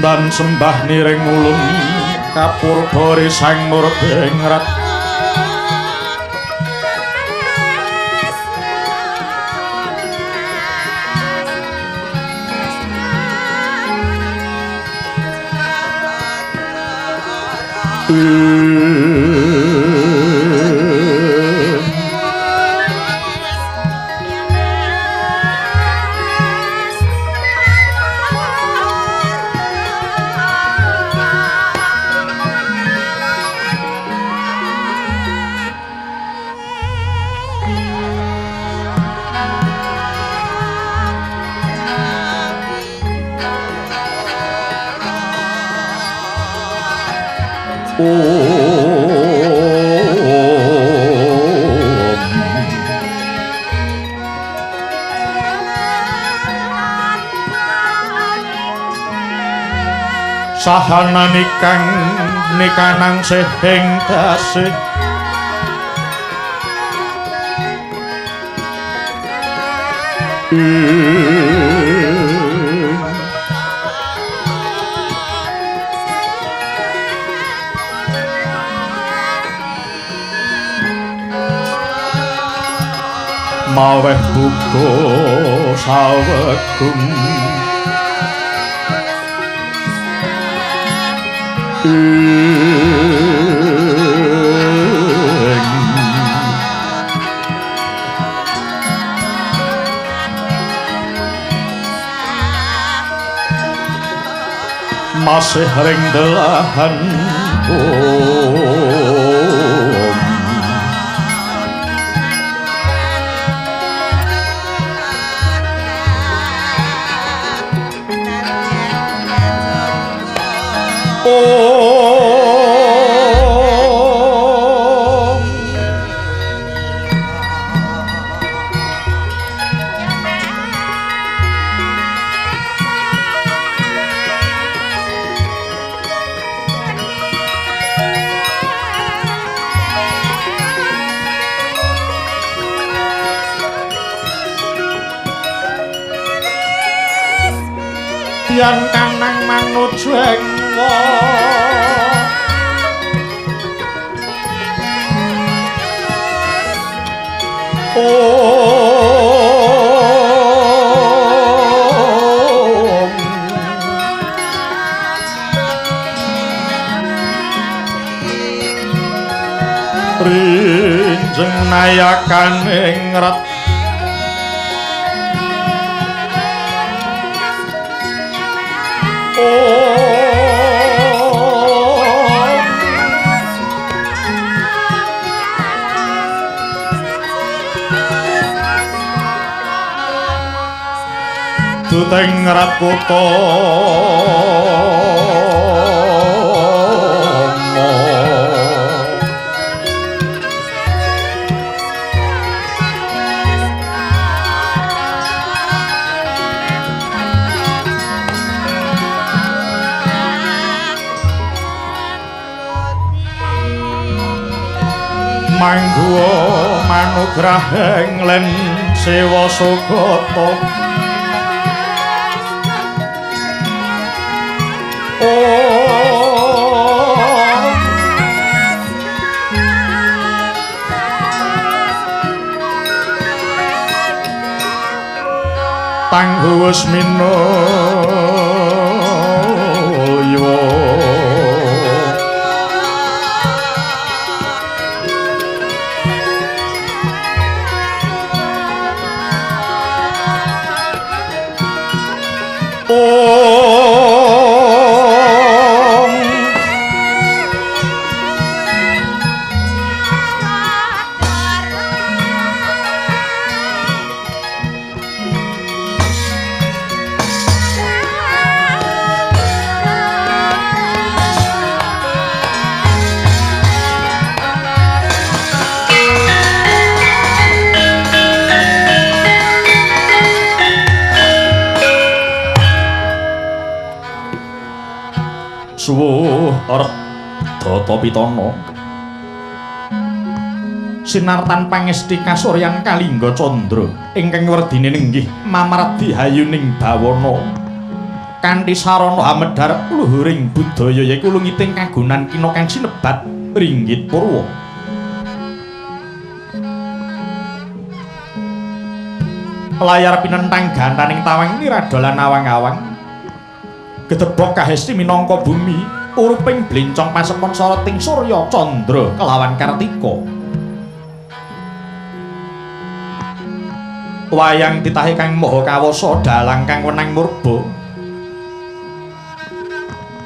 dan sembah niring ulun kapurba sang murdengrat sahana nikang nikanang sehing tasih maweh buka sawegum masih ring delahan yang kanang manuju engko rinjeng nayakan ingrat Duteng rat kutama mangguwa manugrahing len sewa sugata Tangguh Asmina suwuh Rata Pitana sinartan pangesti kasuryan Kalingga Candra ingkang werdine nenggih mamardi hayuning bawana kanthi sarana hamedhar luhuring budaya yaiku lungiting kagunan kina kang sinebat Ringgit Purwa. Layar pinentang gantaning tawang niradolan awang-awang gedebok kahesti minangka bumi uruping blencong pasepon soroting Surya Candra kelawan Kartika. Wayang titahe kang maha kawasa dalang kang wenang murba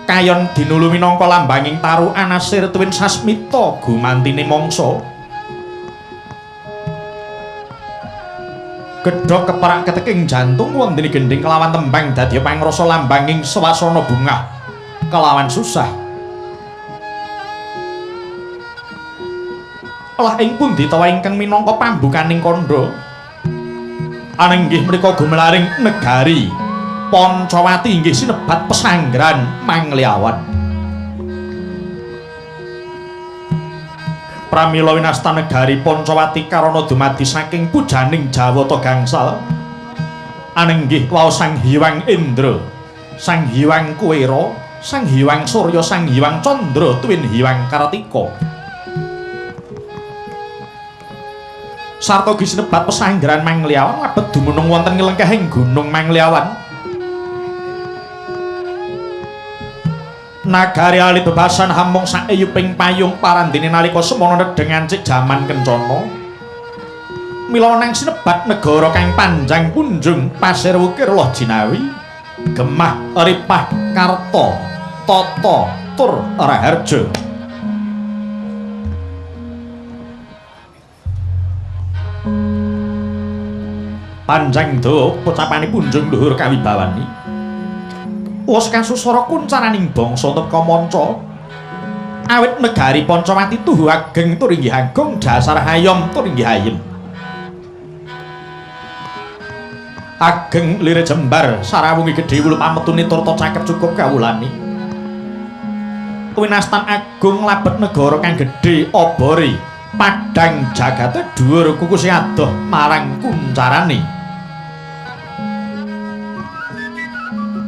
kayon dinulu minangka lambanging taru anasir tuwin sasmita gumantine mangsa. Gedhog keperak keteking jantung wondene gending kelawan tembang dadi pangrasa lambanging swasana bungah kelawan susah. Lah ing pundi ta ingkang minangka pambukaning kandha? Anenggih menika gumelaring negari Pancawati inggih sinebat pesanggrahan Mangliawan. Pramila winasta negari Pancawati karana dumadi saking pujaning Jawata gangsal anenggih waos Sang Hyang Indra, Sang Hyang Kuwera, Sang Hyang Surya, Sang Hyang Candra tuwin Hyang Kartika. Sarta ugi sinebat pesanggrahan Mangliawan labet dumunung wonten nglengkehing Gunung Mangliawan. Nagari alit bebasan hamung saeyuping payung parandene nalika semana nedheng ancik jaman kencana. Mila nang sinebat negara kang panjang punjung pasir wukir loh jinawi gemah ripah karta tata tur raharja. Panjang dawa pocapane punjung luhur kawibawani. Wos kasusara kuncaraning bangsa teka manca awit negari Pancawati tuhu ageng tur inggih agung dasar hayom tur inggih ayem. Ageng lire jembar sarawungi gedhe wulu pametune turta caket cukup kawulani. Winastan agung labet negara kang gedhe obore padhang jagate dhuwur kukuse adoh marang kuncarane.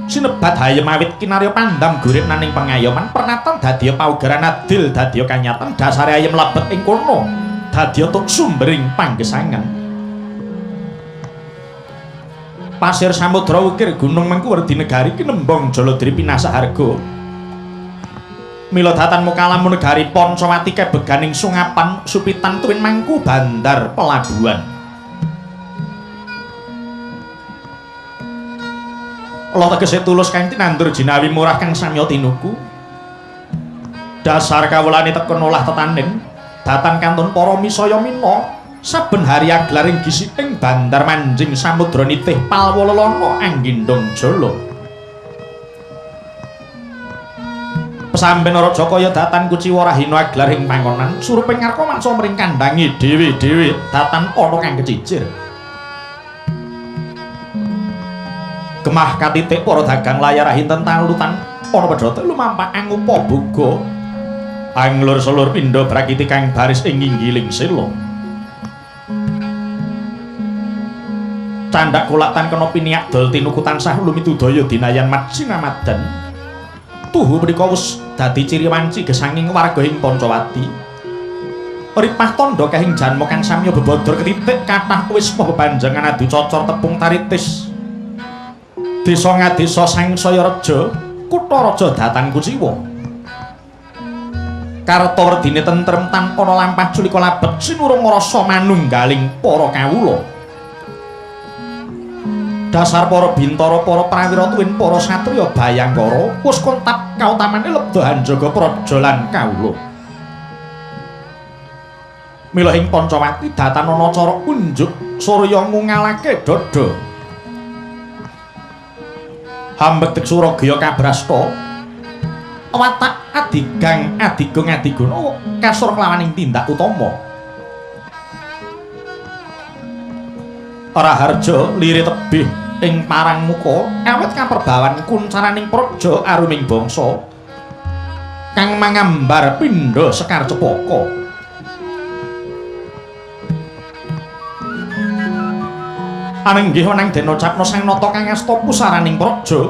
Sinebat hayem awit kinarya pandam gurit naning pengayoman pernatan dadiya paugeran adil dadiya kanyatan dasare ayem labet ing kono dadiya tuk sumbering panggesangan. Pasir samudra wukir gunung Mangkuwerdi negari kinembong Jaladri pinasaharga. Mila datan mukalamu negari Pancawati kebeganing sungapan supitan tuwin mangku bandar pelabuhan. Allah tegese tulus kang tinandur jinawi murah kang samya tinuku. Dasar kawulane tekun olah tetanen datan kantun para misaya mina saben hari aglaring gisi ing bandar manjing samudra nitih palwalana anggindong jala. Pesamben Raja kaya datan kuciwa rahina aglar ing panggonan suruping ngarka mangsa mring kandangi dhewe-dhewe datan ana kang kecicir. Gemah katitik para dagang layar hinten talutan ana pedhote lumampah angupa boga anglur selur pindha prakiti kang baris ing inggiling sela. Candak kulatan kena piniak dol tinuku tansah lumitudaya dinayan mat sinamadan. Tuhu menika wis dadi ciri wanci gesanging warga ing Pancawati. Ripah tandha kahing janma kang samya bebodor ketitik kathah wis bebanjangan adu cocor tepung taritis. Desa ngadesa sangsaya reja, kutha raja datan kuciwa. Karta werdine tentrem tanpa lampah culika labet sinurung rasa manunggaling para kawula. Dasar para bintara, para prawira tuwin para satriya Bayangkara wis kontap kautamane lebda hanjaga praja lan kawula. Mila ing Pancawati datan ana cara unjuk surya ngungalake dada. Hambetek Suragaya kabrasta watak adigang adigung adiguna kasur kelawaning tindak utama. Raharja lire tebih ing parang muka awit kaperbawan kuncaraning praja aruming bangsa kang mangambar pindha Sekar Cepaka. Anenggih wenang den ucapna sang nata kang asta pusaraning praja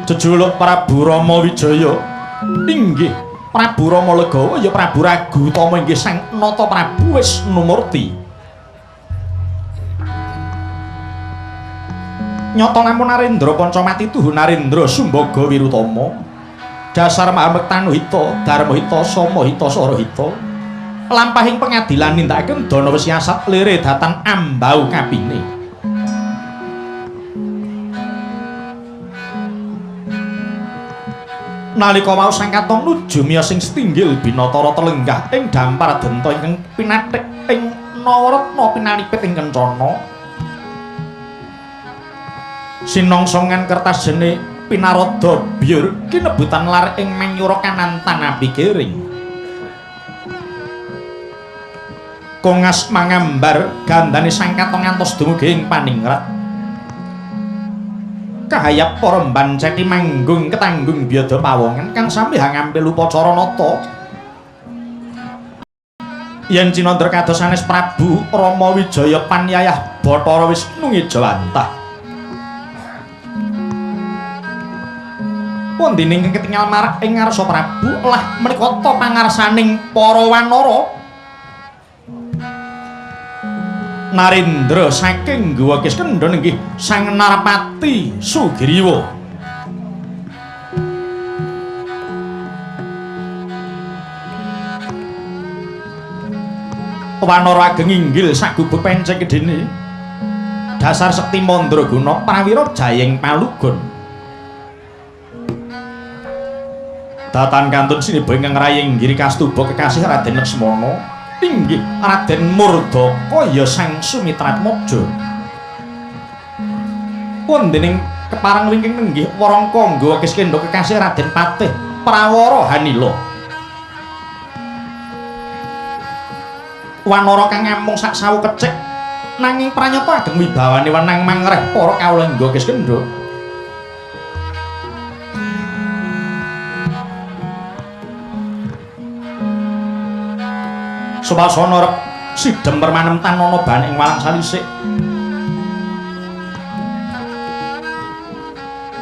Jejuluk Prabu Rama Wijaya. Inggih, Prabu Rama Legawa ya Prabu Ragutama inggih Sang Nata Prabu Wisnumurti. Nyata lamun Narendra Pancamati tuhu Narendra Sumbaga Wirutama. Dasar Mahamektanuhita, Darmahita, Samahita, Sarahita. Lampahing pengadilan nindakaken dana wesiasat lere datan ambau kapine. Nalika wau Sang Katong nuju miyos sing setinggil binatara telenggah ing dampar denta ingkang pinathik ing Nawaratna pinalipit ing kencana. Sinongsongan kertas jene pinaroda biur kinebutan lar ing menyura kanan tanapi kering. Kongas mangambar gandane Sang Katong ngantos dumugi ing paningrat. Kahayap para mbanceti manggung ketanggung biada pawongan kang sami hangampil upacara nata. Yen cinandra kados sanes Prabu Rama Wijaya Panyayah Bathara Wisnu Ngejawantah. Pundhine ingkang ketingal marak ing ngarsa Prabu lah menika ta pangarsaning para wanara. Narendra saking Guwa Kiskendha inggih Sang Narpati Sugriwa. Wanara ageng inggil sak gubuk pencek gedene. Dasar sekti mandraguna prawira jayeng palugon. Datan kantun sinebah ingkang rayeng nggiri kastuba kekasih Raden Laksmana. Inggih Raden Murdaka ya Sang Sumitratmaja. Pundhening keparang wingking nenggih warangka Guwa Kiskendha kekasih Raden Patih Prawara Hanila. Wanara kang ngamung sak sawu kecik nanging pranyata ageng wibawane wenang mangreh para kawula Guwa Kiskendha. Swasana rep sidhem permanem tanana ban ing walang salisik.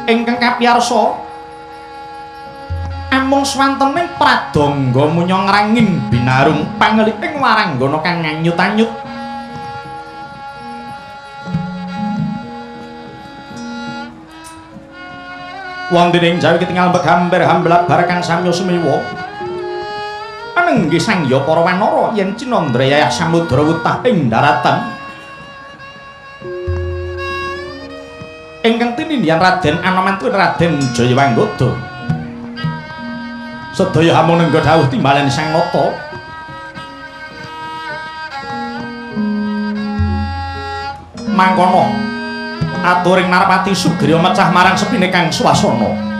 Ingkang kapiyarsa amung swantening pradangga munya ngranging binarung pangeliping waranggana kang nganyut-anyut. Wonten ing jawi ketingal begambar hamblat barakang samya sumewa. Anenggih sangya para wanara yen Cinandra yayah samudra wutah ing daratan. Ingkang tinindyan Raden Anomantu Raden Jayawanggada. Sedaya hamung nengga dawuh timbalan Sang Nata. Mangkono aturing Narpati Sugriwa mecah marang sepine kang swasana.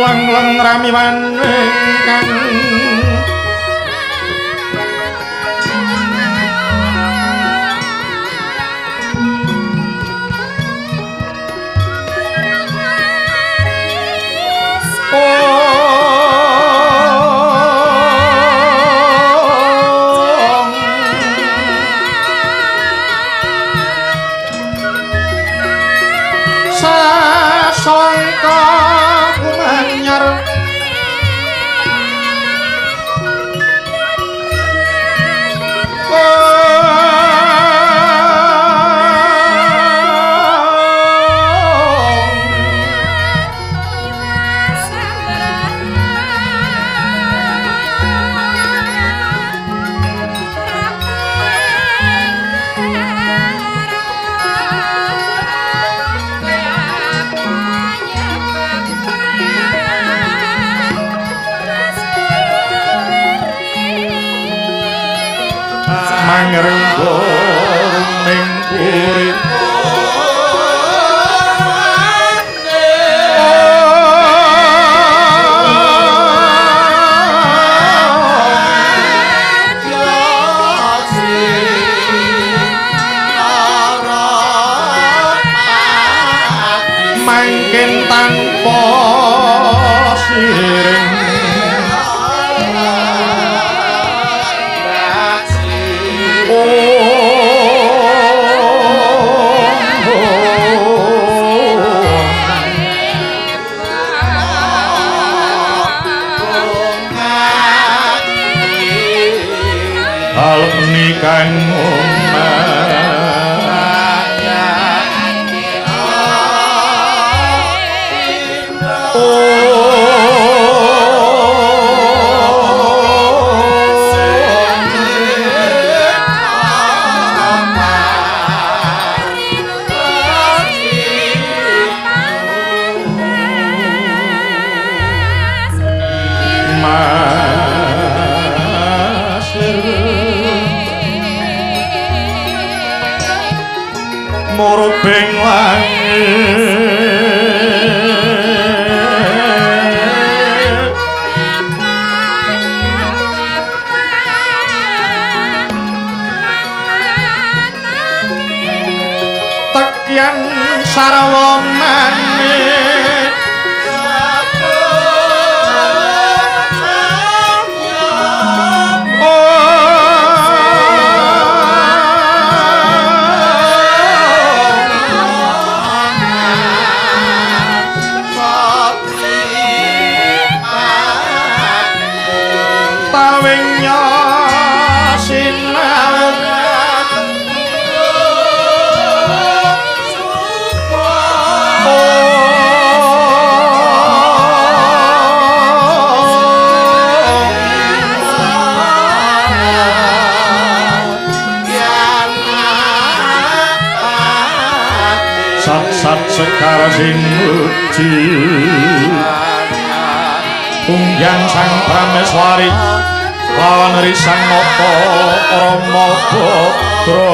Lang-lang ramiwan kang ngrenggoning urip mangkin tanpa siring kang murbing langit tekyan sarwa manik sat sekar sinuji tunggang sang prameswari lawan risang nata Rama Badra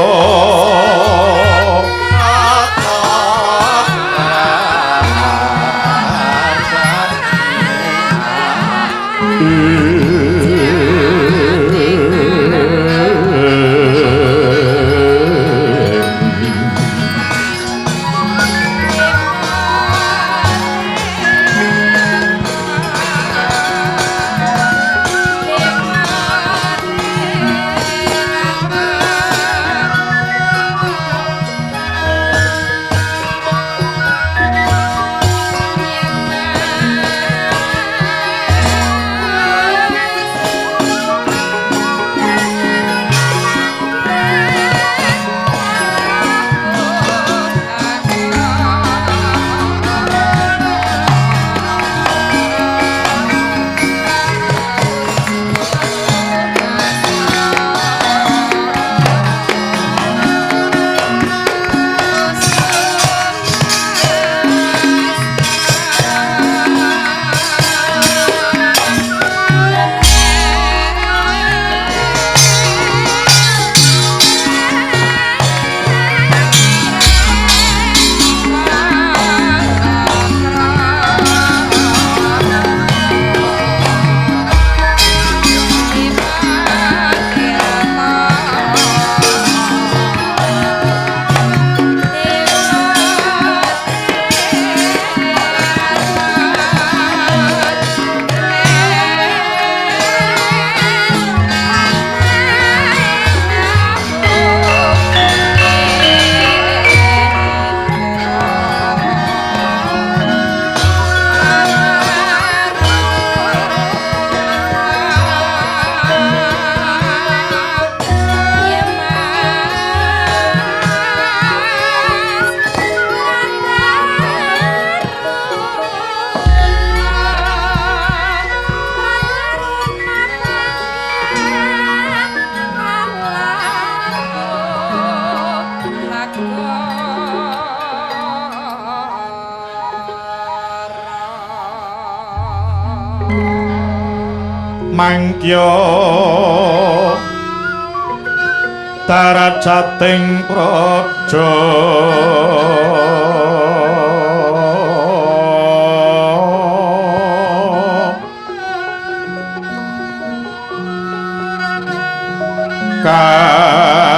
mangkya darajating praja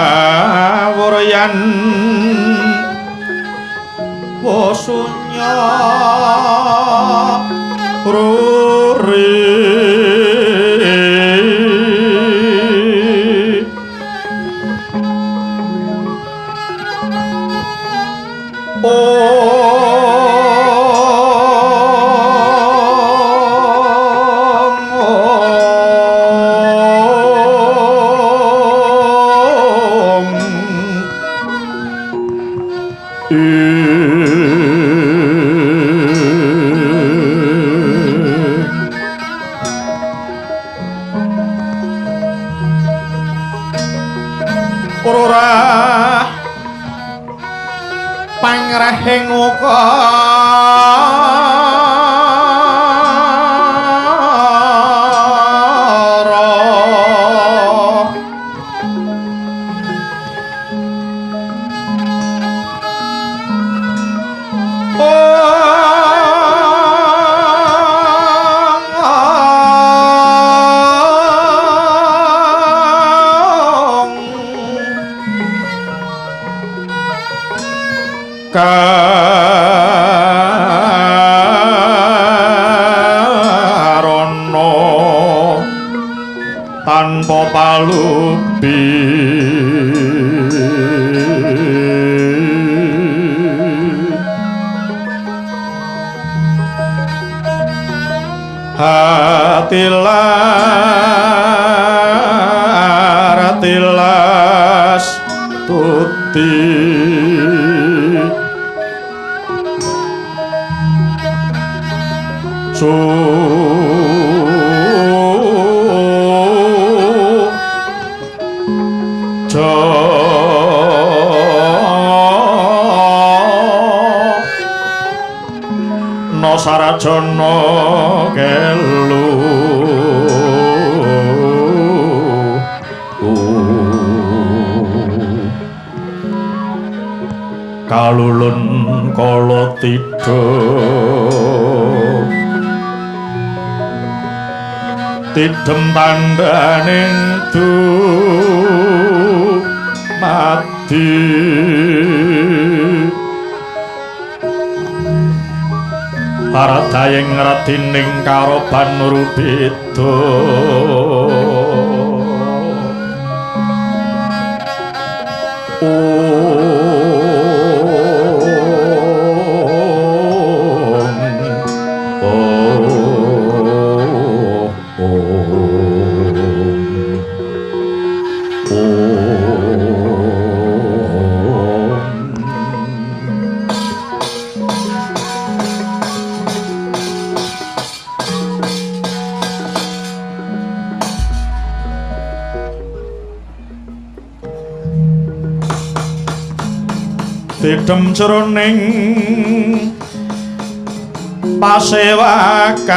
kawuryan wasunya ruri pangrahing ukara karana tanpa palubi hatilas tuti no sarajana kelu kalulun kala tidem tandhaning mati paradayeng radining karoban rubeda tidem jroning pasewakan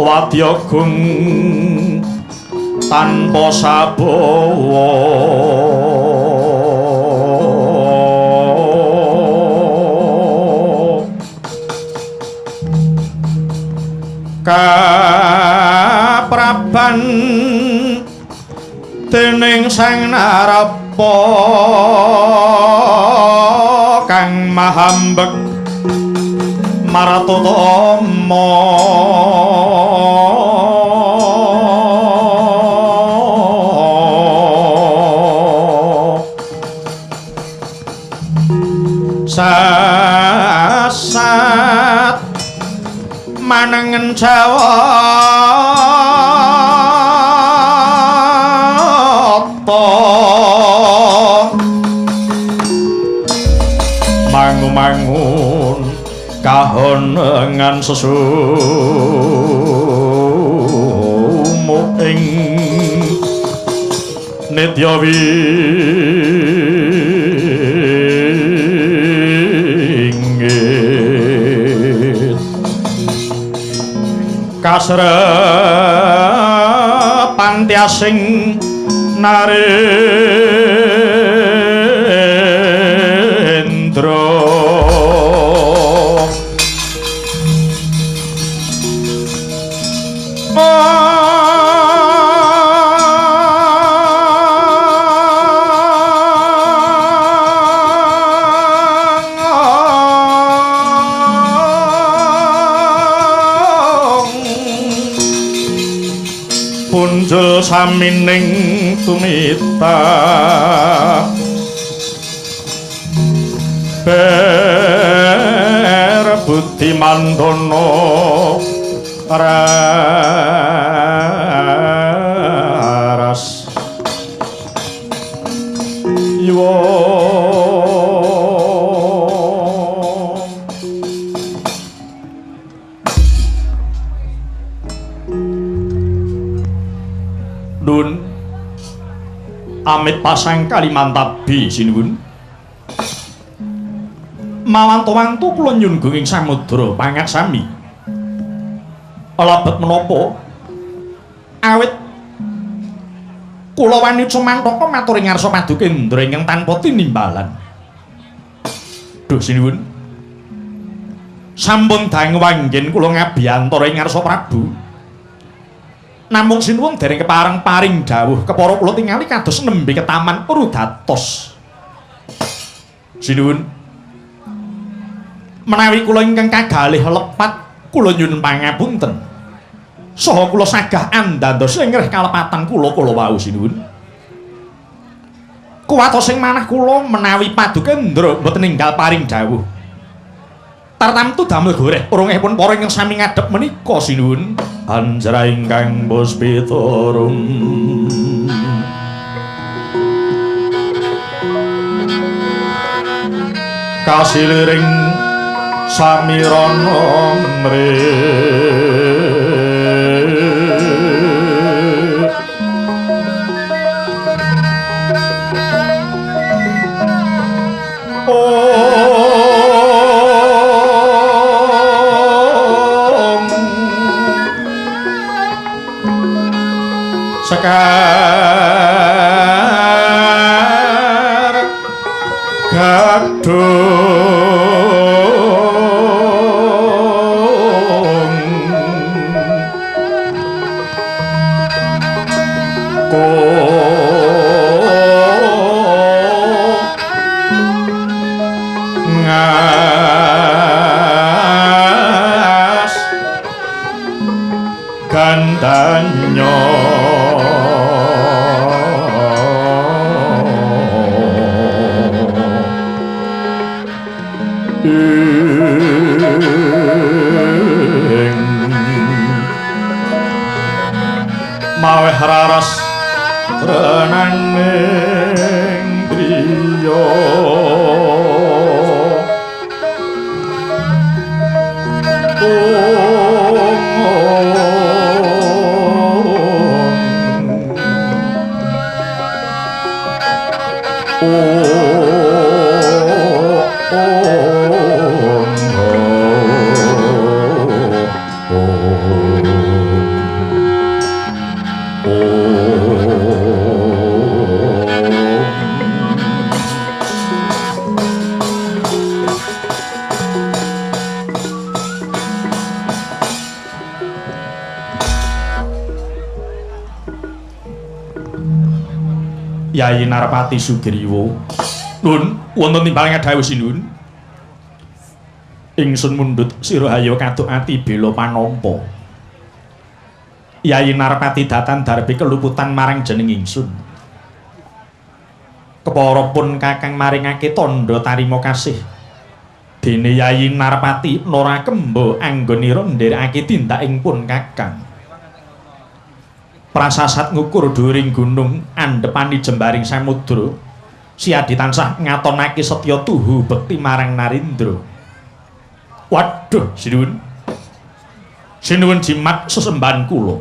wadyagung tanpa sabawa kapraban dening Sang Narapa kang mahambek maratutama sasat manengen Jawa mangun kahonengan sesumuk ing nedya wingi kasrepan tiasing narendra punjul samining tumita ber budi mandana raras iwa Nun amit pasang Kalimantabi sinuwun mawantu-wantu kula nyun gunging samudra pangat sami lebet menapa awit kula wani sumantaka matur ing ngarsa Padukendra ingkang tanpa tinimbalan duh sinuwun sampun dang wanggen kula ngabiyantara ing ngarsa Prabu namung sinuwun dereng kepareng-paring dawuh kepara kula tingali kados nembe ketaman Purwodatos. Sinuwun menawi kula ingkang kagalih lepat kula nyuwun pangapunten. Saha kula sagah andados ingrih kalepatan kula wau sinuwun. Kuwatos sing manah kula menawi Padukendra mboten ninggal paring dawuh. Tartamtu damel goreh urungipun para ingkang sami ngadhep menika sinuwun. Anjra ingkang puspitorum kasiliring samirana mrih sekar gadung ngas gandanya maweh raras renaning griya Yayi Narpati Sugriwa. Nun, wonten timbaling dawuh sinuwun. Ingsun mundhut sira haya kaduk ati bela panampa. Yayi Narpati datan darbi keluputan marang jeneng ingsun. Kepara pun Kakang maringake tandha tarima kasih. Dene Yayi Narpati Nora Kemba anggonira ndherekake tindaking pun Kakang. Prasasat ngukur dhuwuring gunung andhepani jembaring samudra siadi tansah ngatonake setya tuhu bekti marang Narendra. Waduh sinuwun jimat sesembahan kula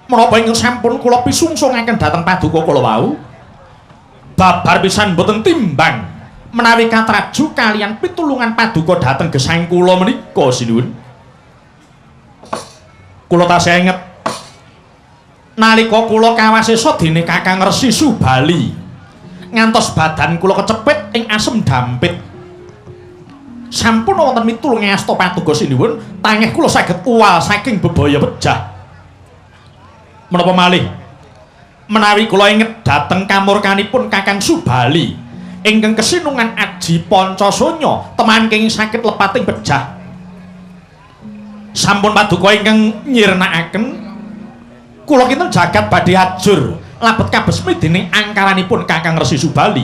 menapa ingkang sampun kula pisungsungaken dhateng paduka kula wau babar pisan boten timbang menawi katraju kalian pitulungan paduka dhateng gesang kula menika sinuwun. Kula tasih inget nalika kula kawasesa dene Kakang Resi Subali ngantos badan kula kecepit ing asem dampit sampun wonten mitulung ngasta patuga sinuwun tangih kula saged uwal saking bebaya pejah menapa malih menawi kula inget dhateng kamurkanipun Kakang Subali ingkang kesinungan Aji Pancasanya temangking sakit lepating pejah sampun paduka ingkang nyirnakaken kula kinten jagat badhe ajur labet kabesmi dening angkaranipun Kakang Resi Subali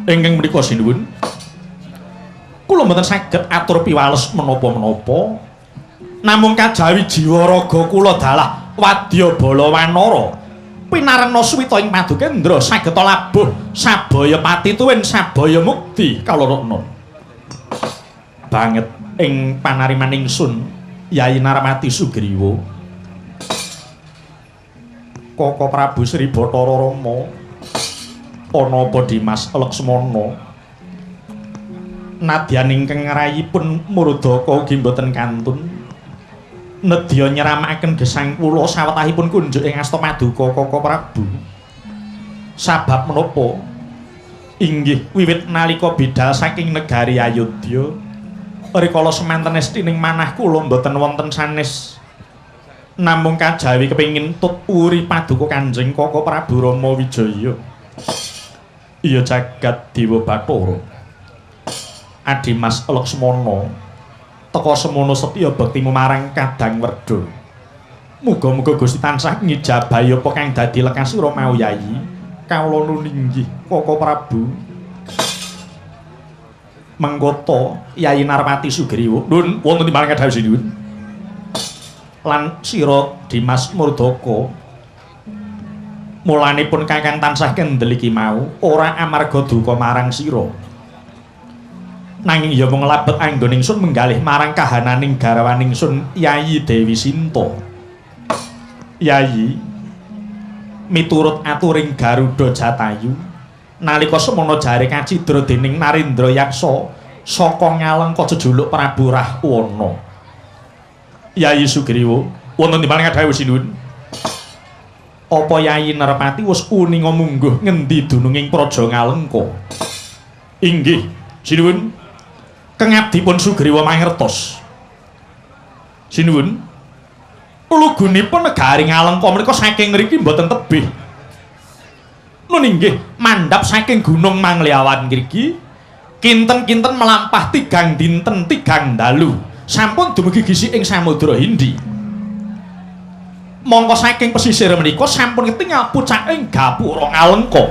ingkang menika sinuwun kula mboten saged atur piwales menapa-menapa namung kajawi jiwa raga kula dalah wadya bala wanara pinarengna suwita ing Padukendra saged labuh sabaya patituwin sabaya mukti kalorokna banget ing panariman ingsun Yayi Narmati Sugriwa Koko Prabu Sri Bathara Rama ana apa Dimas Laksmana nadyan ingkang ngrayipun Murdaka ugi boten kantun nedya nyeramakaken gesang kula sawetahipun kunjuk ing asta Paduka Koko Prabu. Sabab menapa? Inggih wiwit nalika bidhal saking negari Ayodya, rikala semanten estining manah kula mboten wonten sanes. Namung kajawi kepingin tut uri Paduka Kanjeng Koko Prabu Rama Wijaya. Iya jagat Dewa Bathara. Adimas Laksmana teka semono setya bektimu marang Kadang Werda. Muga-muga Gusti tansah ngijabahi apa kang dadi lekasira mau Yayi. Kawula nuwun inggih Koko Prabu. Mengkoto Yayi Narmati Sugriwa. Nuwun wonten timbalan kadhawuh sinuwun. Lan sira Dimas Murdaka. Mulanipun Kakang tansah kendel iki mau ora amarga duka marang sira. Nanging ya mung labet anggon ingsun menggalih marang kahananing garwaning ingsun Yayi Dewi Sinta. Yayi miturut aturing Garuda Jatayu nalika semono jare kacidra dening Narendra Yaksa saka Ngalengka jejuluk Prabu Rahwana. Yayi Sugriwa wonten timbalan kadhawuh sinuwun. Apa Yayi Narmati wis uninga mungguh ngendi dununging Praja Ngalengka? Inggih sinuwun. Kengabdipun Sugriwa mangertos. Sinuwun, lugunipun negari Ngalengka menika saking mriki mboten tebih. Nun inggih mandhap saking Gunung Mangliawan mriki kinten-kinten melampah 3 dinten 3 dalu sampun dumugi gisi ing Samudra Hindi. Mongko saking pesisir menika sampun ketingal pucaking Gapura Ngalengka.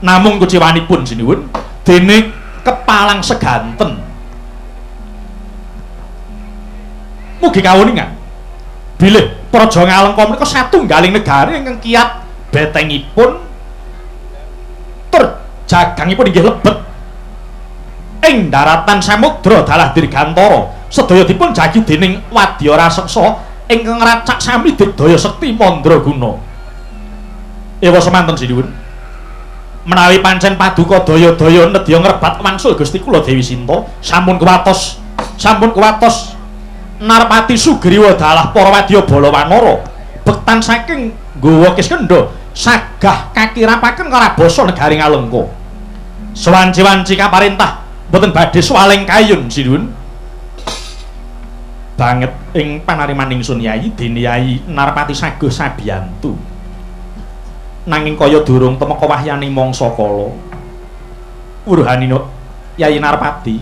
Namung kuciwanipun sinuwun dene kepalang seganten mugi kawuningan bilih Praja Ngalengka menika satunggaling negari ingkang kiyat betengipun tur jagangipun inggih lebet ing daratan samudra dalah dirgantara sedaya dipun jagi dening wadya raseksa ingkang racak sami digdaya sekti mandraguna. Ewa semanten sinuwun menawi pancen Paduka daya-daya nedya ngrebat wangsul Gusti kula Dewi Sinta sampun kuwatos Narmati Sugriwa dalah para wadya bala wanara bektan saking nggawa Kiskendha sagah kakirapaken karabasa negari Ngalengka sawanci-wanci kaparentah boten badhe swaling kayun sinuwun banget ing panariman ingsun Yayi dene Yayi Narmati saguh sabiyantu. Nanging kaya durung temeka wahyaning mangsa kala wuruhanina Yayi Narmati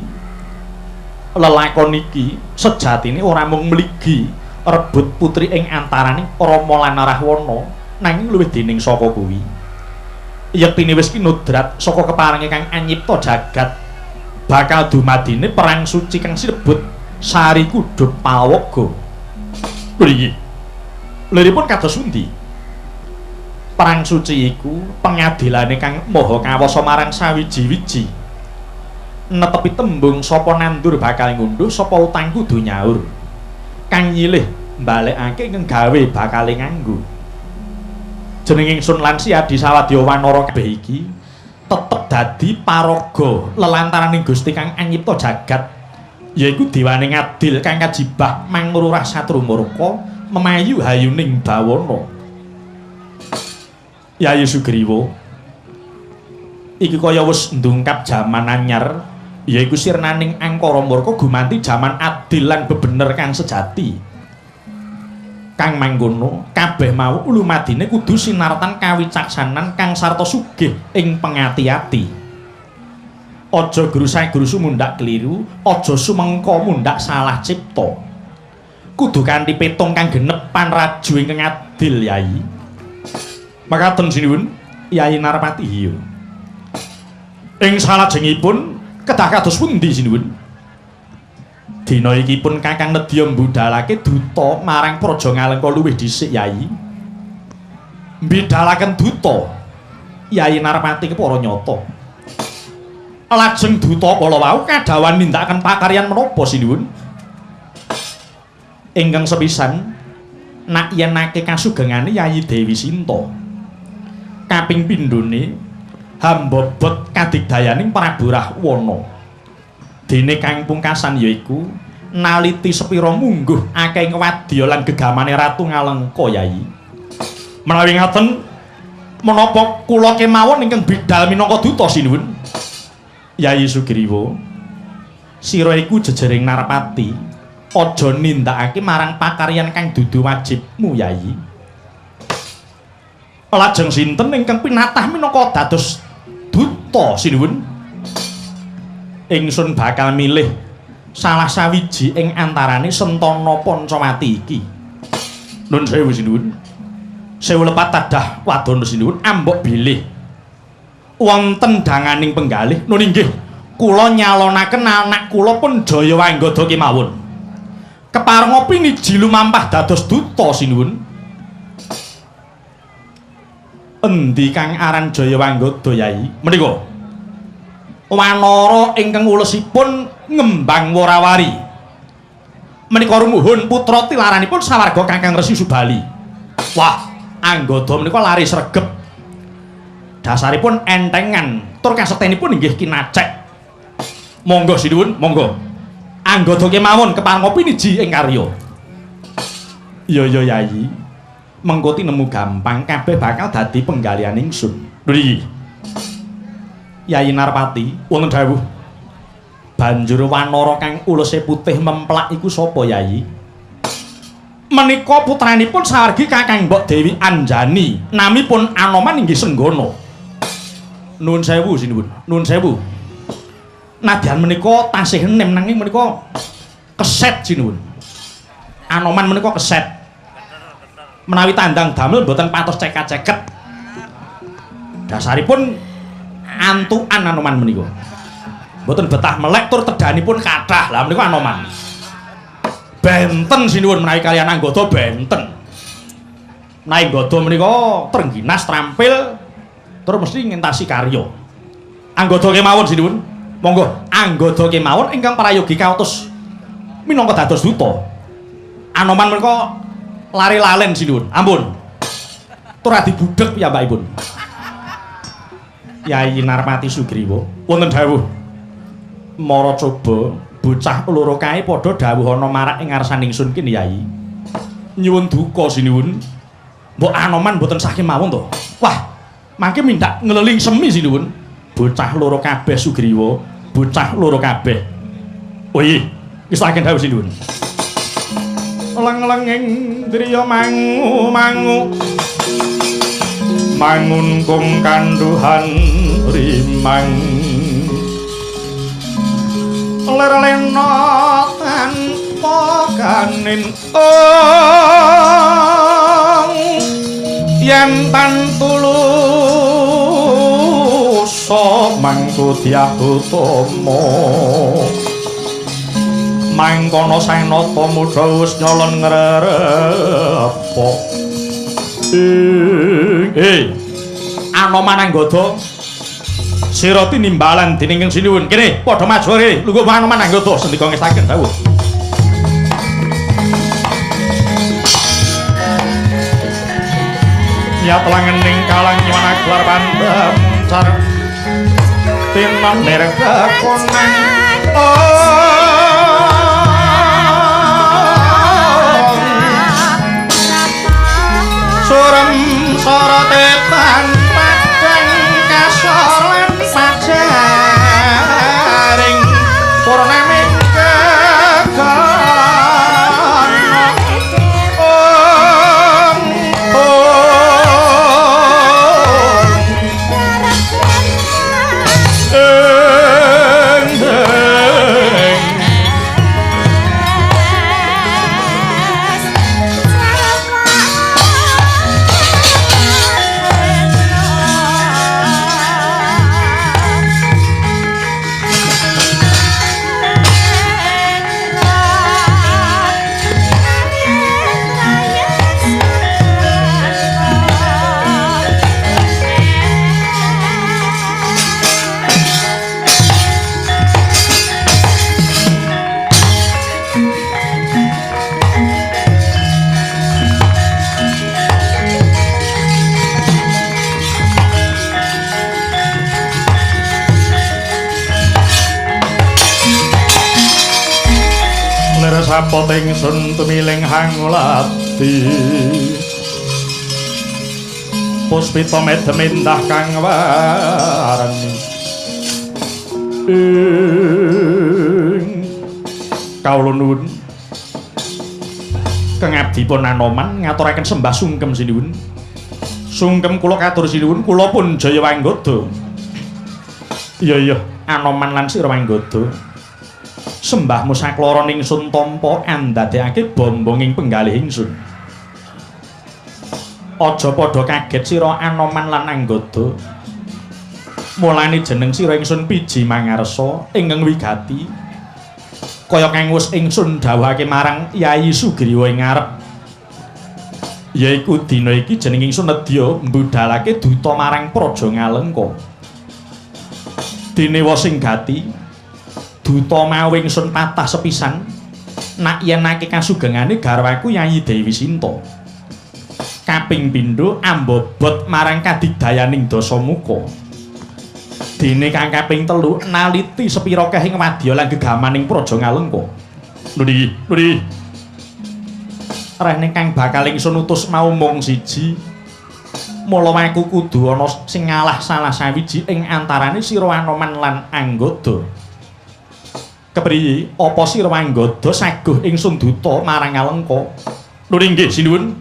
lelakon iki sejatine ora mung mligi rebut putri ing antaraning Rama lan Rahwana nanging luwih dening saka kuwi yektine wis kinudrat saka keparinge kang anyipta jagat bakal dumadine perang suci kang sinebut Sari Kudup Palawaga. Mriki liripun kados pundi? Perang suci iku pengadilane kang maha kawasa marang sawiji-wiji. Netepi tembung sapa nandur bakal ngunduh, sapa utang kudu nyaur. Kang nyilih mbalekake kang gawe bakal nganggo. Jeneng ingsun lan Siadi Sawadya Wanara kabeh iki tetep dadi paraga lelantaraning Gusti kang anyipta jagat yaiku dewaning adil kang kajibah mangururah satrumurka memayu hayuning bawana. Yayi Sugriwa iki kaya wis ndungkap jaman anyar yaiku sirnaning angkara murka gumanti jaman adil lan bebener kang sejati. Kang mangkono kabeh mau ulumadine kudu sinartan kawicaksanan kang sarta sugih ing pengati-ati. Aja grusak-grusu mundhak kliru, aja sumengka mundhak salah cipta. Kudu kanthi petung kang genep panraju ingkang adil, Yayi. Makaten sinuwun, Yayi Narpati. Iya. Ing salajengipun kedah kados pundi sinuwun? Dina iki pun Kakang Nedya mbudhalake duta marang Praja Ngalengka luwih dhisik, Yayi. Mbidhalaken duta Yayi Narpati kepara nyata. Lajeng duta kala wau kadawan nindakaken pakaryan menapa sinuwun? Ingkang sepisan nak yenake kasugengane Yayi Dewi Sinta. Kaping pindhone hambobot kadigdayaning Prabu Rahwana. Dene kang pungkasan yaiku naliti sepira mungguh akeh wadya lan gegamane Ratu Ngalengka, Yayi. Menawi ngaten menapa kula kemawon ingkang bidhal minangka duta sinuwun? Yayi Sugriwa, sira iku jejering Narpati, aja nindakake marang pakaryan kang dudu wajibmu, Yayi. Lajeng sinten ingkang pinatah minangka dados duta sinuwun? Ingsun bakal milih salah sawiji ing antarane Sentana Pancawati iki. Nun sewu sinuwun. Sewu lepat tadah wadana sinuwun ambok bilih wonten danganing penggalih. Nun inggih kula nyalonaken anak kula pun Jayawanggada kemawon keparenga piniji lumampah dados duta sinuwun. Endi kang aran Jayawanggada, Yayi? Menika wanara ingkang ulesipun ngembang warawari. Menika rumuhun putra tilaranipun sawarga Kakang Resi Subali. Wah, Anggada menika lari sregep. Dasaripun entengan, tur kasektenipun inggih kinacek. Monggo sinuwun, monggo. Anggada kemawon keparenga piniji ing karya. Iya Yayi. Mengko tinemu gampang kabeh bakal dadi penggalian ingsun. Lho iki. Yayi Narpati, wonten dawuh. Banjur wanara kang ulese putih memplak iku sapa, Yayi? Menika putranipun sawargi Kakang Mbok Dewi Anjani, namipun Anoman inggih Senggana. Nuwun sewu sinuwun, nuwun sewu. Nadyan menika tasih enem nanging menika keset sinuwun. Anoman menika keset. Menawi tandang damel mboten patos ceket-ceket. Dasaripun antukan Anoman menika. Mboten betah melek tur tedanipun kathah. Lah menika Anoman. Benten sinuwun menawi kaliyan Anggada benten. Naik Anggada menika trengginas trampil tur mesti ngentasi karya. Anggada kemawon sinuwun. Monggo Anggada kemawon ingkang prayogi kautus minangka dados duta. Anoman menika lari lalen sinuwun. Ampun. Tur adi budhek piyambakipun. Yayi Narpati Sugriwa, wonten dawuh mara coba bocah loro kae padha dawuh ana marak ing ngarsaning ingsun kene, Yayi. Nyuwun duka sinuwun. Mbok Anoman mboten sah kemawon to. Wah, mangke mindak ngleling semi sinuwun. Bocah loro kabeh Sugriwa, bocah loro kabeh. Oh iya, wis saken dawuh sinuwun. Leng-lenging driya mangu-mangu mangun kung kanduhan rimang ler-lena tanpa kanin yen pantulusa mangku diahutama mangkono senata muda wis nyolon ngrerepa. Anoman Anggada sira tinimbalan dening ing sinuwun. Kene padha maju re lungguh Anoman Anggada sendika ngestaken dawuh. Ya telangening kalang nyuwana gelar pandam car tinon derek konan surem sorotetan padang kasolan pajaring purnaming sapot ingsun tumiling hangulati puspita medemindah kang warni kawula nuwun kang abdipun Anoman ngaturaken sembah sungkem sinuwun sungkem kula katur sinuwun kula pun jaya wanggoda iya Anoman lan sira wanggoda sembahmu sakloro ningsun tampa andadekake bombong ing penggalih ingsun aja padha kaget sira Anoman lan Anggada mulane jeneng sira ingsun piji mangarsa ingkang wigati kaya kang wis ingsun dawuhake marang Yayi Sugriwa ing ngarep yaiku dina iki jeneng ingsun nedya mbudhalake duta marang Praja Ngalengka dene sing gati duta mau ingsun patah sepisan nak yen nake kasugengane garwaku Yayi Dewi Sinta kaping pindho ambobot marang kadigdayaning Dasamuka dene kang kaping telu naliti sepira kehing wadya lan gegamaning Praja Ngalengka nuli rene kang bakal ingsun utus mau mung siji mula aku kudu ana sing ngalah salah sawiji ing antarane sira Anoman lan Anggada kepriye apa sira Anggada saguh ingsun duta marang Ngalengka lho nggih sinuwun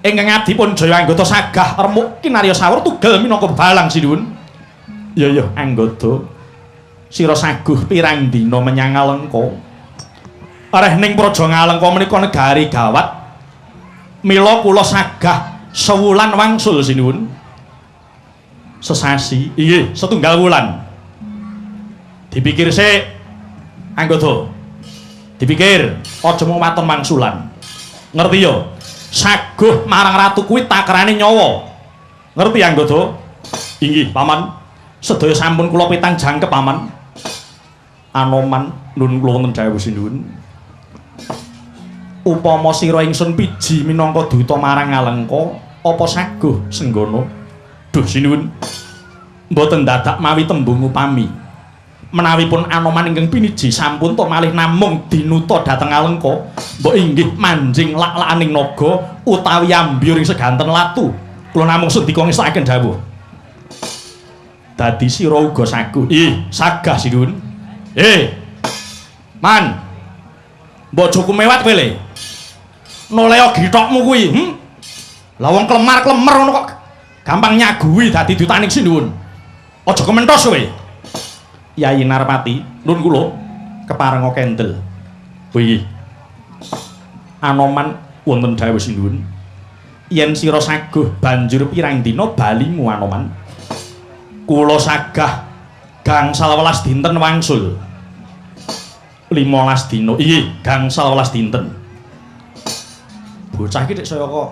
ingkang adipun Jaya Anggada sagah remuk kinarya sawur tugel minangka balang sinuwun iya Anggada sira saguh pirang dina menyang Ngalengka areh ning Praja Ngalengka menika negari gawat mila kula sagah sewulan wangsul sinuwun sesasi inggih setunggal wulan dipikir sik Anggada dipikir aja mung waton mangsulan ngerti ya saguh marang ratu kuwi takrane nyawa ngerti Anggada inggih paman sedaya sampun kula pitang jangkep paman Anoman nun kula wonten dawuh sinuwun upama sira ingsun piji minangka duta marang Ngalengka apa saguh senggono duh sinuwun mboten dadak mawi tembung upami menawi pun Anoman ingkang piniji sampun to malih namung dinuta dhateng Ngalengka mbok inggih manjing lak-lakaning naga utawi ambyur ing seganten latu kula namung sedika ngestakaken dawuh dadi sira uga saguh sagah sinuwun man mbok aja kumewat kowe le noleo githokmu kuwi lah wong klemar-klemer ngono kok gampang nyaguhi dadi dutaning sinuwun aja kementhos kowe Yayi Narpati nun kula keparenga kendel kuwi Anoman wonten dawuh sinuwun yen sira saguh banjur pirang dina balimu Anoman kula sagah gangsal 12 dinten wangsul 15 dina gangsal 12 dinten bocah iki saya kok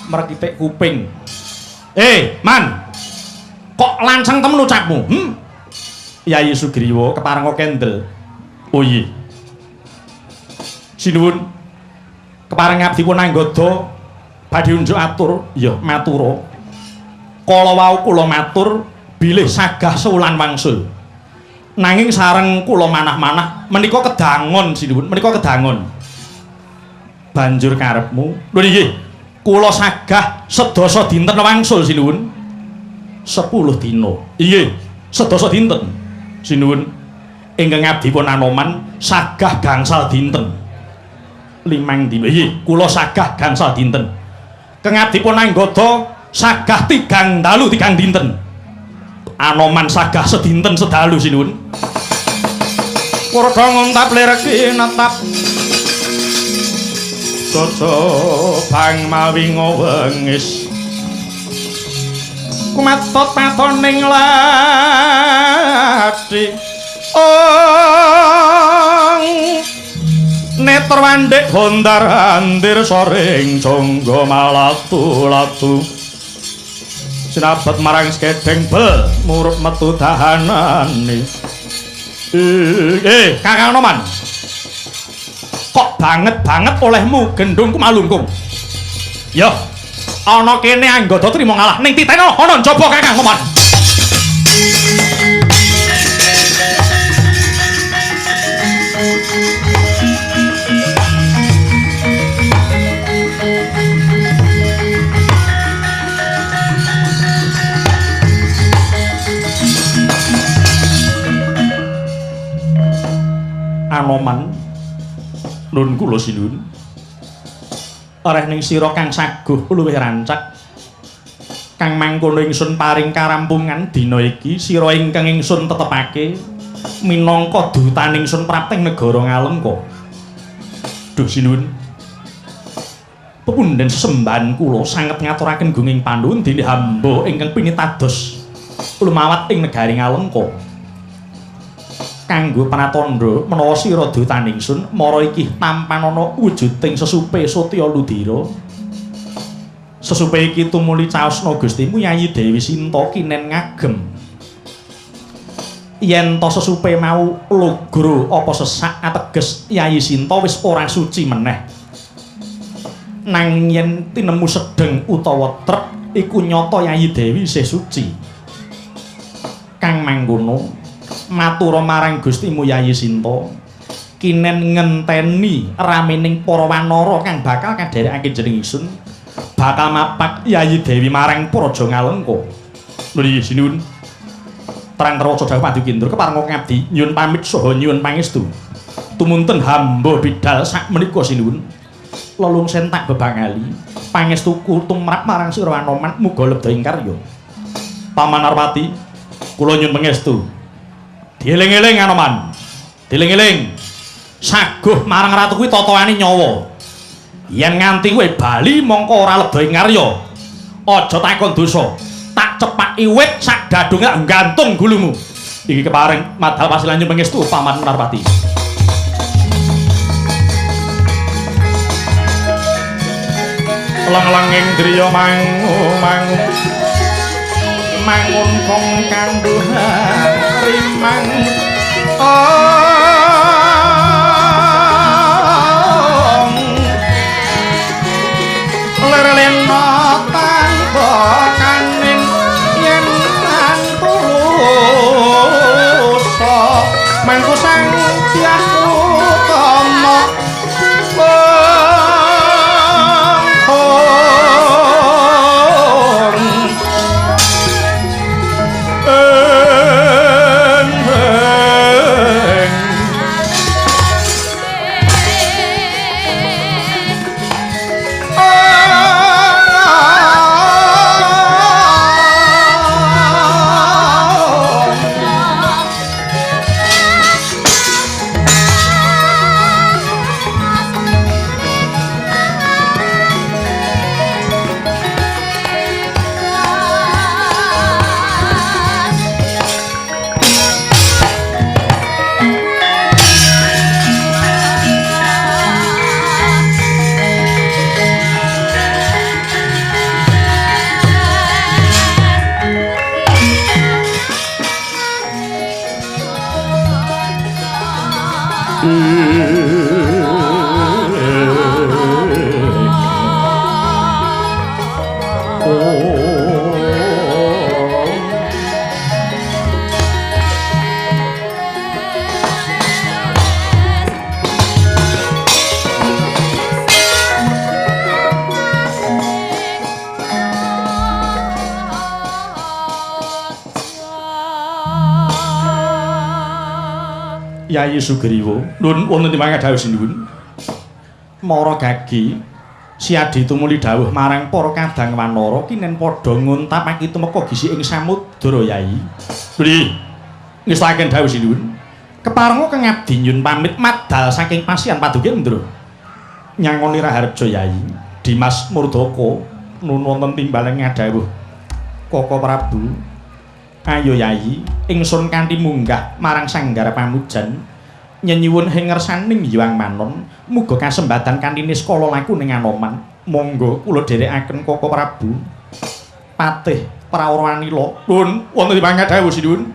mrekitik kuping man kok lancang temen ucapmu Yayi Sugriwa keparenga kendel sinuwun kepareng abdipun Anggada badhe unjuk atur ya matura kala wau kula matur bilih sagah sewulan wangsul nanging sareng kula manah-manah menika kedangon sinuwun menika kedangon banjur karepmu lho nggih Kula sagah sedasa dinten wangsul sinuwun. 10 dina. Inggih, sedasa dinten. Sinuwun ingkang abdi pun Anoman sagah gangsal dinten. 5 dina. Inggih, kula sagah gangsal dinten. Kang abdi pun anggota sagah 3 dinten. Anoman sagah sedinten sedalu sinuwun. Warga ngontap lireki netap Jojo bang mawi ngowengis kumatot patoning lati netra wandhik gondar andir soring jangga malatu-latu sinabet marang skedeng bel murup metu dahanane. Kakang Noman, kok banget olehmu gendung kumalungkung. Yo, ana kene anggota trima ngalah ning titeno ana njaba Kakang Noman. Anoman nun kula sinuwun areh ning sira kang saguh luwih rancak kang mangkono ingsun paring karampungan dina iki sira ingkang ingsun tetepake minangka dutan ingsun prapting negara Ngalengka. Duh sinuwun pepundhen sesembahan kula sanget ngaturaken gunging panuwun dene hamba ingkang pinitados lumawat ing negari Ngalengka. Kanggo panatandha menawa sira dutan ingsun mara iki tampan ana wujuding sesupe Satya Ludira. Sesupe iki tumuli caosna Gustimu Yayi Dewi Sinta kinen ngagem. Yen to sesupe mau logro apa sesak ateges Yayi Sinta wis ora suci meneh. Nanging yen tinemu sedeng utawa trep iku nyata Yayi Dewi isih suci. Kang mangkono matura marang Gustimu Yayi Sinta kinen ngenteni ramening para wanara kang bakal kadherekake jeneng ingsun bakal mapak Yayi Dewi marang Praja Ngalengka. Nuli sinuwun terang terwaca dawuh Paduka keparenga ngabdi nyuwun pamit saha nyuwun pangestu tumunten hamba bidal sakmenika sinuwun lelungsen tak bebangali pangestuku tumrap marang sira Anoman muga lebda ing karya. Paman Arpati kula nyuwun pangestu dieling-eling Anoman, dieling-eling saguh marang ratu kuwi tataane nyawa. Yen nganti kowe bali mongko ora lebda ing karya. Aja takon dosa. Tak cepaki wit sak dadunge nggantung gulumu. Iki keparing madhal pasilan nyuwun pangestu Paman Narpati. Lang-langing driya mangu-mangu mangun kong kanduhan rimang lerelena tanpa kaning yen antulusa mangku sang tiaku tomo Yayi Sugriwa. Nuwun wonten timang dawuh sinuwun. Mara gagi si Adi tumuli dawuh marang para kadang wanara kinen padha nguntapake tumeka gisi ing samudra Yayi. Bli ngestaken dawuh sinuwun. Keparenga kang abdi nyun pamit madal saking pasian paduka Ndra. Nyangoni Raharja Yayi. Dimas Murdaka nun wonten timbaling ngadhawuh. Koko Prabu. Ayo Yayi, ingsun kanthi munggah marang Sanggar Pamujan. Nyenyuwun ing ngersaning Hyang Manon, muga kasembadan kanthi niskala laku ning Anoman. Monggo kula dherekaken Koko Prabu. Patih Prawaranila. Nuwun wonten timang dawuh sinuwun.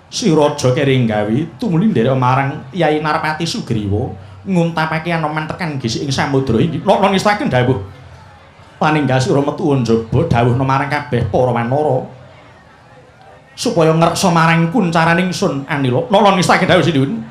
Si Raja Keringgawi tumuli nderek marang Yai Narpati Sugriwa nguntapake Anoman tekan gisi ing samudra iki. Napa ngestaken dawuh. Paninggal sira metu njaba dawuhna marang kabeh para wanara supaya ngreksa marang kuncaraning Sun Anila. Napa ngestaken dawuh sinuwun.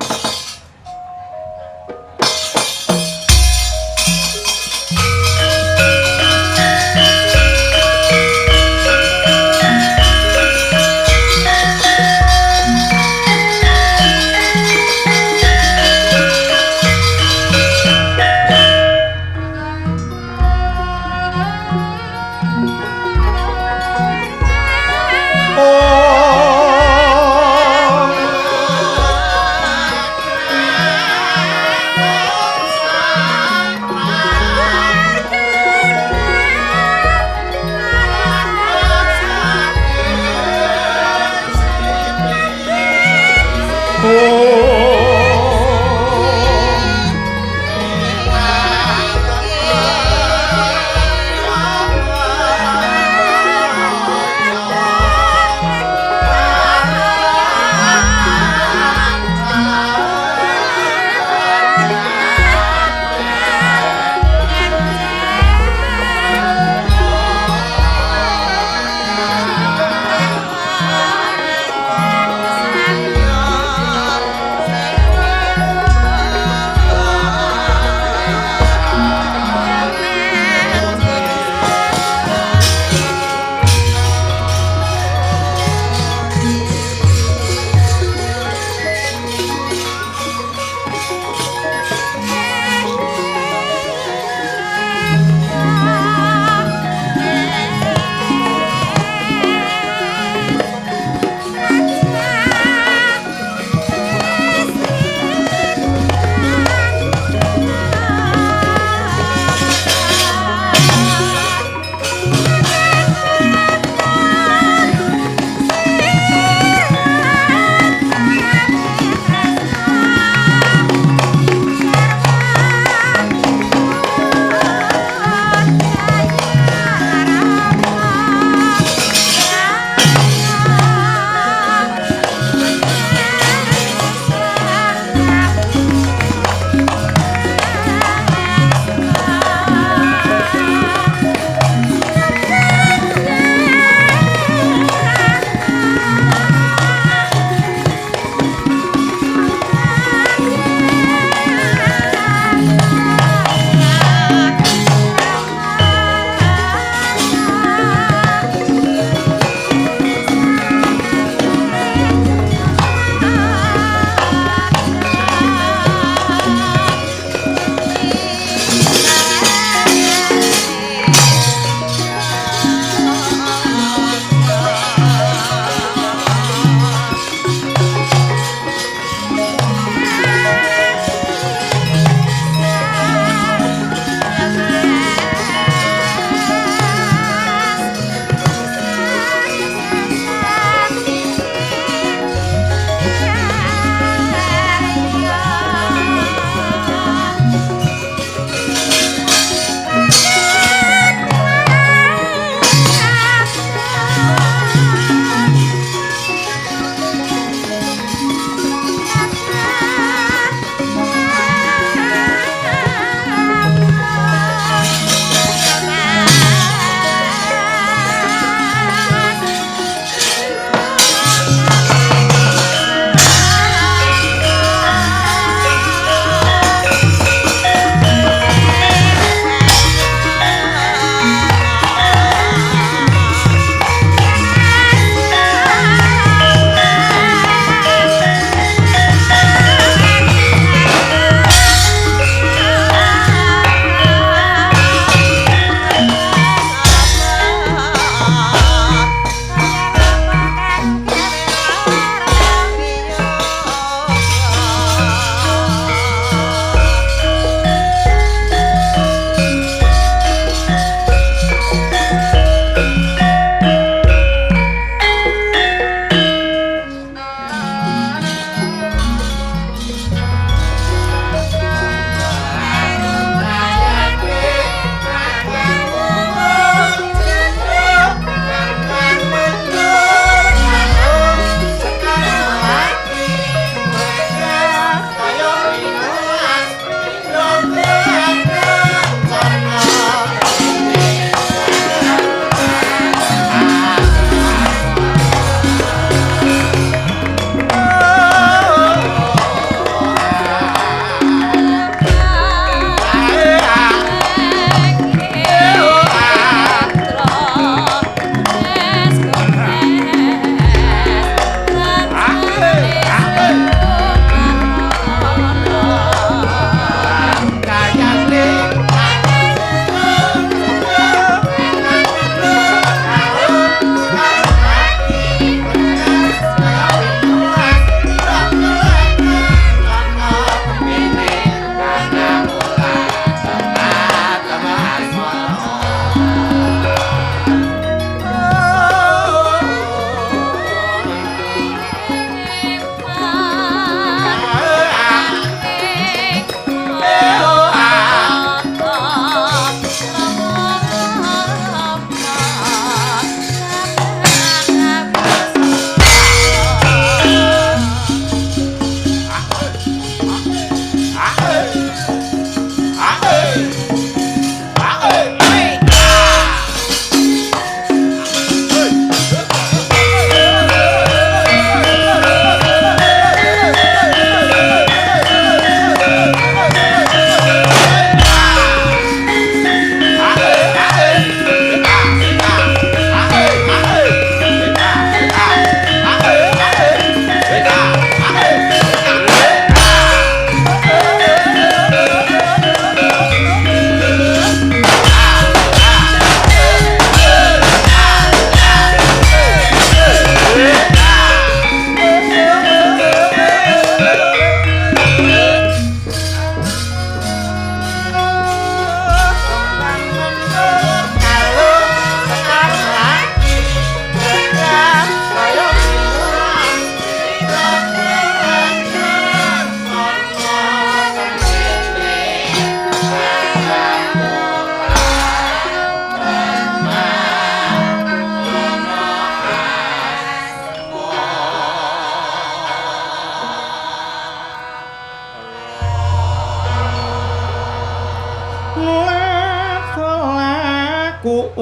ku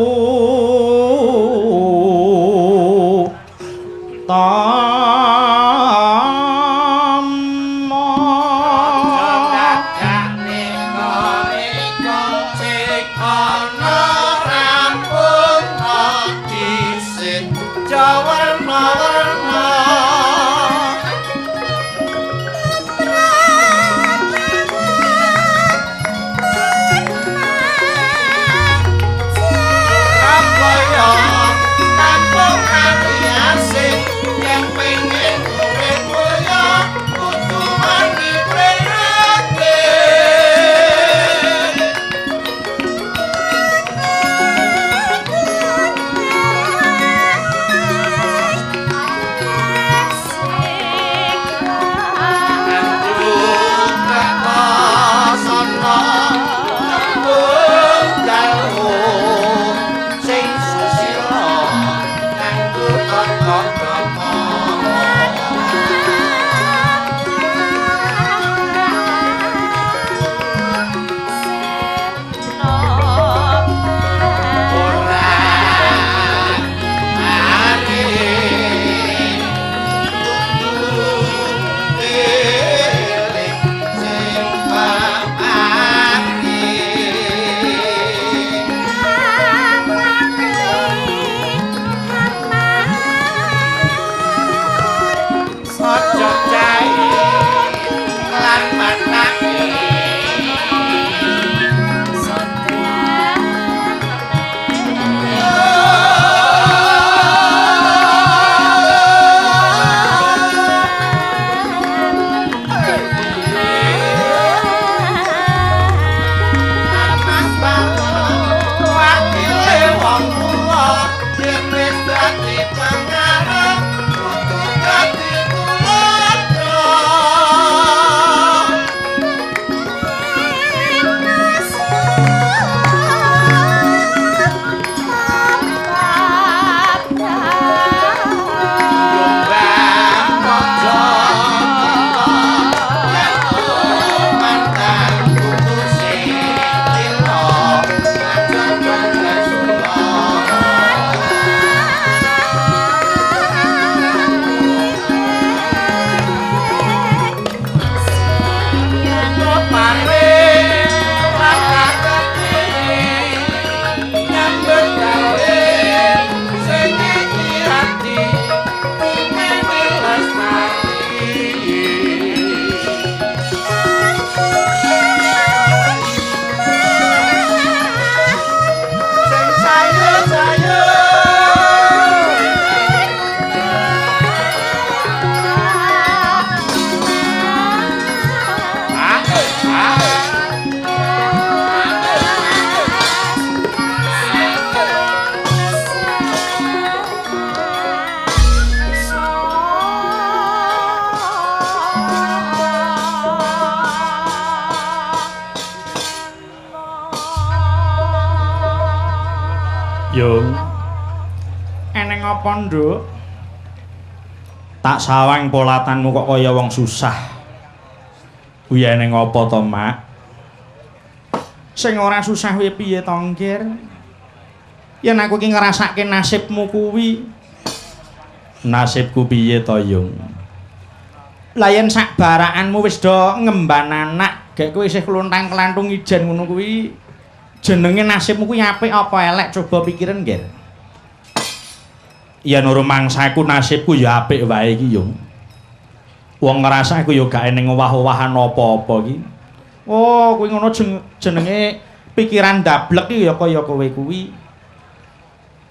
Yung eneng apa nduk? Tak sawang polatanmu kok kaya wong susah. Kuwi eneng apa to, Mak? Sing ora susah kuwi piye to, Ngkir? Yen aku ki ngrasake nasibmu kuwi. Nasibku piye to, Yung? Lah yen sak barakanmu wis do ngemban anak, gek kowe isih kluntang-klantung ijen ngono kuwi. Jenenge nasibmu kuwi apik apa elek coba pikiren nggih. Ya nuru mangsaku nasibku ya apik wae iki Yung. Wong ngrasa aku ya gak eneng owah-owahan apa-apa iki. Oh, kuwi ngono jenenge pikiran dablek iki ya kaya kowe kuwi.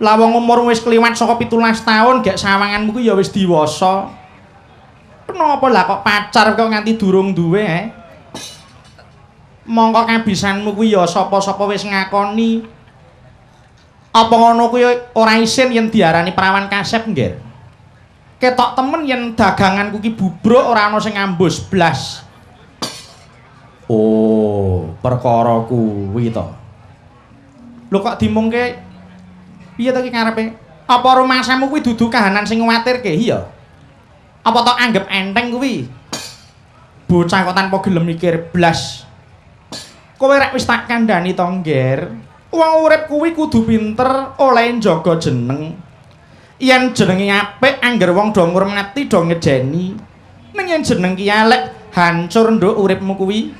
Lah wong umur wis kliwat saka 17 taun gek sawanganmu kuwi ya wis diwasa. Kenapa lah kok pacar kok nganti durung duwe Mongko kabisanmu kuwi ya sapa-sapa wis ngakoni. Apa ngono kuwi ora isin yen diarani perawan kasep nggih? Ketok temen yen daganganku ki bubruk ora ana sing ngambus blas. Oh, perkara kuwi to. Lho kok dimungke piye to ki ngarepe? Apa rumasamu kuwi dudu kahanan sing nguwatirke iya? Apa to anggap enteng kuwi? Bocah kok tanpa gelem mikir blas. Kowe rek wis tak kandhani to, Ngger. Wong urip kuwi kudu pinter oleh njaga jeneng. Yen jenenge apik angger wong do ngurmati do ngejeni. Ning yen jeneng ki elek hancur nduk uripmu kuwi.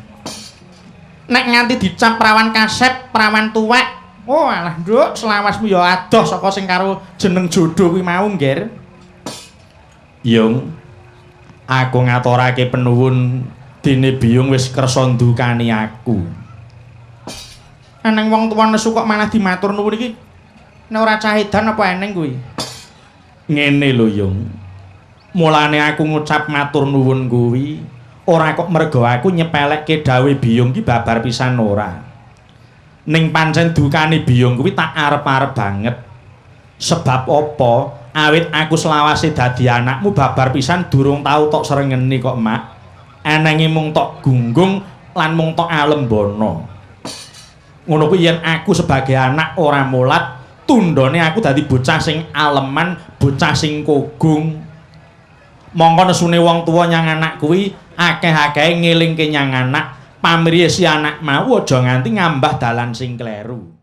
Nek nganti dicap prawan kasep, prawan tuwek. Oh alah nduk, selawasmu ya adoh saka sing karo jeneng jodoh kuwi mau, Ngger. Yung, aku ngaturake penuwun dene Biyung wis kersa ndukani aku. Aneng wong tuwa nesu kok malah dimatur nuwun iki nek ora cah edan apa eneng kuwi. Ngene lho Yung. Mulane aku ngucap matur nuwun kuwi ora kok merga aku nyepelekke dawe Biyung ki babar pisan ora. Ning pancen dukane Biyung kuwi tak arep-arep banget. Sebab apa? Awit aku selawase dadi anakmu babar pisan durung tau tok srengeni kok, Mak. Enenge mung tok gunggung lan mung tok alembono. Ngono kuwi yen aku sebagai anak ora mulat, tundone aku dadi bocah sing aleman, bocah sing kogung. Mongko nesune wong tuwa nyang anak kuwi akeh-akehe ngelingke nyang anak, pamrih si anak mau aja nganti ngambah dalan sing kleru.